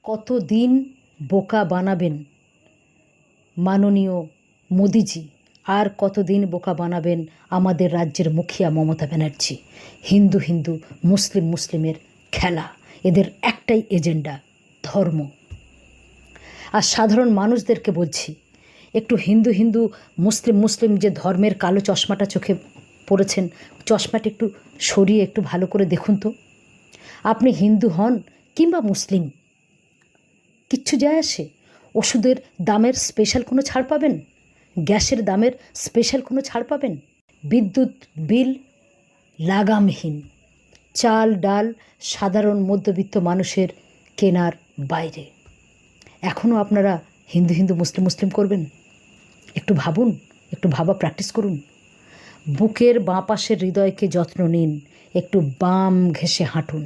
কতদিন বোকা বানাবেন মাননীয় মোদিজি, আর কতদিন বোকা বানাবেন আমাদের রাজ্যের মুখিয়া মমতা ব্যানার্জি? হিন্দু হিন্দু, মুসলিম মুসলিমের খেলা, এদের একটাই এজেন্ডা, ধর্ম। আর সাধারণ মানুষদেরকে বলছি, একটু হিন্দু হিন্দু, মুসলিম মুসলিম যে ধর্মের কালো চশমাটা চোখে পড়েছেন, চশমাটা একটু সরিয়ে একটু ভালো করে দেখুন তো। আপনি হিন্দু হন কিংবা মুসলিম, কিচ্ছু যায় আসে? ওষুধের দামের স্পেশাল কোনো ছাড় পাবেন? গ্যাসের দামের স্পেশাল কোনো ছাড় পাবেন? বিদ্যুৎ বিল লাগামহীন, চাল ডাল সাধারণ মধ্যবিত্ত মানুষের কেনার বাইরে। এখনও আপনারা হিন্দু হিন্দু, মুসলিম মুসলিম করবেন? একটু ভাবুন, একটু ভাবা প্র্যাকটিস করুন। বুকের বাঁ পাশের হৃদয়কে যত্ন নিন, একটু বাম ঘেঁষে হাঁটুন।